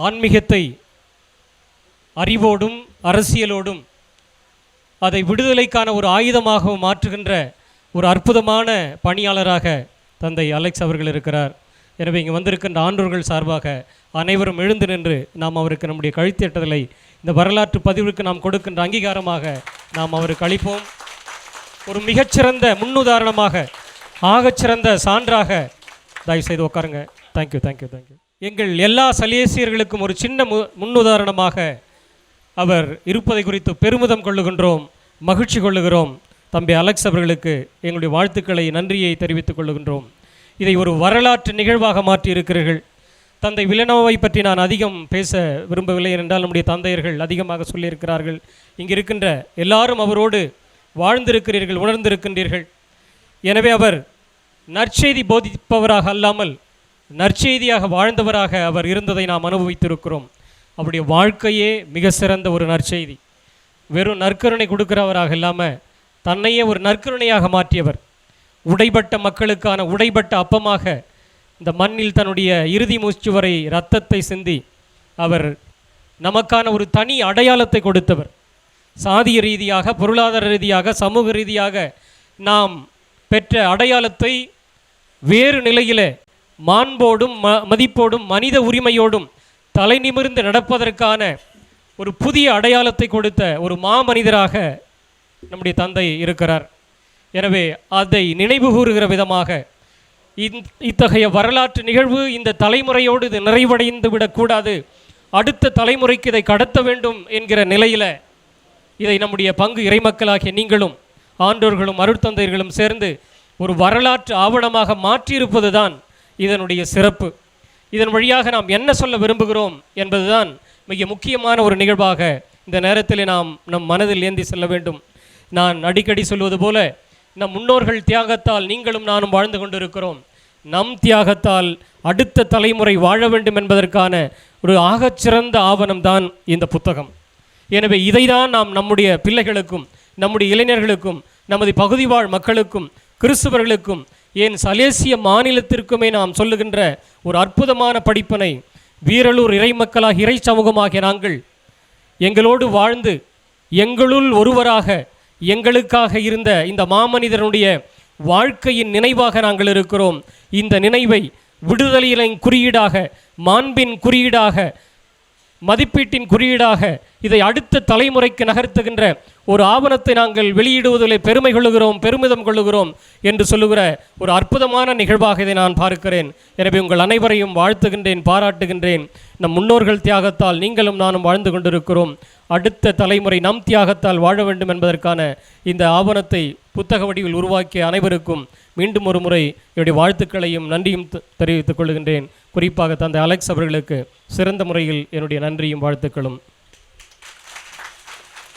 ஆன்மீகத்தை அறிவோடும் அரசியலோடும் அதை விடுதலைக்கான ஒரு ஆயுதமாக மாற்றுகின்ற ஒரு அற்புதமான பணியாளராக தந்தை அலெக்ஸ் அவர்கள் இருக்கிறார். எனவே இங்கே வந்திருக்கின்ற ஆண்டோர்கள் சார்பாக அனைவரும் எழுந்து நின்று நாம் அவருக்கு நம்முடைய கழுத்தேற்றுதலை இந்த வரலாற்று பதிவுக்கு நாம் கொடுக்கின்ற அங்கீகாரமாக நாம் அவருக்கு அளிப்போம். ஒரு மிகச்சிறந்த முன்னுதாரணமாக, ஆகச்சிறந்த சான்றாக தயவுசெய்து உட்காருங்க. Thank you thank you thank you. எங்கள் எல்லா சலேசியர்களுக்கும் ஒரு சின்ன முன்னுதாரணமாக அவர் இருப்பதை குறித்து பெருமிதம் கொள்ளுகின்றோம், மகிழ்ச்சி கொள்ளுகிறோம். தம்பி அலெக்ஸ் அவர்களுக்கு எங்களுடைய வாழ்த்துக்களை, நன்றியை தெரிவித்துக் கொள்ளுகின்றோம். இதை ஒரு வரலாற்று நிகழ்வாக மாற்றி இருக்கிறீர்கள். தந்தை வில்லனோவை பற்றி நான் அதிகம் பேச விரும்பவில்லை என்றால் நம்முடைய தந்தையர்கள் அதிகமாக சொல்லியிருக்கிறார்கள். இங்கே இருக்கின்ற எல்லாரும் அவரோடு வாழ்ந்திருக்கிறீர்கள், உணர்ந்திருக்கின்றீர்கள். எனவே அவர் நற்செய்தி போதிப்பவராக அல்லாமல் நற்செய்தியாக வாழ்ந்தவராக அவர் இருந்ததை நாம் அனுபவித்திருக்கிறோம். அவருடைய வாழ்க்கையே மிக சிறந்த ஒரு நற்செய்தி. வெறும் நற்கருணை கொடுக்கிறவராக இல்லாமல் தன்னையே ஒரு நற்கருணையாக மாற்றியவர். உடைபட்ட மக்களுக்கான உடைபட்ட அப்பமாக இந்த மண்ணில் தன்னுடைய இறுதி மூச்சு வரை இரத்தத்தை சிந்தி அவர் நமக்கான ஒரு தனி அடையாளத்தை கொடுத்தவர். சாதிய ரீதியாக, பொருளாதார ரீதியாக, சமூக ரீதியாக நாம் பெற்ற அடையாளத்தை வேறு நிலையில் மாண்போடும் மதிப்போடும் மனித உரிமையோடும் தலை நிமிர்ந்து நடப்பதற்கான ஒரு புதிய அடையாளத்தை கொடுத்த ஒரு மாமனிதராக நம்முடைய தந்தை இருக்கிறார். எனவே அதை நினைவு கூறுகிற விதமாக இத்தகைய வரலாற்று நிகழ்வு இந்த தலைமுறையோடு இது நிறைவடைந்து விடக்கூடாது, அடுத்த தலைமுறைக்கு இதை கடத்த வேண்டும் என்கிற நிலையில் இதை நம்முடைய பங்கு இறைமக்களாகிய நீங்களும் ஆண்டோர்களும் அருட்தந்தையர்களும் சேர்ந்து ஒரு வரலாற்று ஆவணமாக மாற்றியிருப்பது தான் இதனுடைய சிறப்பு. இதன் வழியாக நாம் என்ன சொல்ல விரும்புகிறோம் என்பதுதான் மிக முக்கியமான ஒரு நிகழ்வாக இந்த நேரத்தில் நாம் நம் மனதில் ஏந்தி செல்ல வேண்டும். நான் அடிக்கடி சொல்வது போல, நம் முன்னோர்கள் தியாகத்தால் நீங்களும் நானும் வாழ்ந்து கொண்டிருக்கிறோம். நம் தியாகத்தால் அடுத்த தலைமுறை வாழ வேண்டும் என்பதற்கான ஒரு ஆகச்சிறந்த ஆவணம்தான் இந்த புத்தகம். எனவே இதைதான் நாம் நம்முடைய பிள்ளைகளுக்கும், நம்முடைய இளைஞர்களுக்கும், நமது பகுதி வாழ் மக்களுக்கும், கிறிஸ்தவர்களுக்கும், ஏன் சலேசிய மாநிலத்திற்குமே நாம் சொல்லுகின்ற ஒரு அற்புதமான படிப்பினை. வீரலூர் இறைமக்களாக, இறை சமூகமாகிய நாங்கள் எங்களோடு வாழ்ந்து எங்களுள் ஒருவராக எங்களுக்காக இருந்த இந்த மாமனிதனுடைய வாழ்க்கையின் நினைவாக நாங்கள் இருக்கிறோம். இந்த நினைவை விடுதலையின் குறியீடாக, மாண்பின் குறியீடாக, மதிப்பீட்டின் குறியீடாக இதை அடுத்த தலைமுறைக்கு நகர்த்துகின்ற ஒரு ஆவணத்தை நாங்கள் வெளியிடுவதில் பெருமை கொள்ளுகிறோம், பெருமிதம் கொள்ளுகிறோம் என்று சொல்லுகிற ஒரு அற்புதமான நிகழ்வாக இதை நான் பார்க்கிறேன். எனவே உங்கள் அனைவரையும் வாழ்த்துகின்றேன், பாராட்டுகின்றேன். நம் முன்னோர்கள் தியாகத்தால் நீங்களும் நானும் வாழ்ந்து கொண்டிருக்கிறோம். அடுத்த தலைமுறை நம் தியாகத்தால் வாழ வேண்டும் என்பதற்கான இந்த ஆவணத்தை புத்தக வடிவில் உருவாக்கிய அனைவருக்கும் மீண்டும் ஒரு முறை என்னுடைய வாழ்த்துக்களையும் நன்றியும் தெரிவித்துக் கொள்கின்றேன். குறிப்பாக தந்தை அலெக்ஸ் அவர்களுக்கு சிறந்த முறையில் என்னுடைய நன்றியும் வாழ்த்துக்களும்.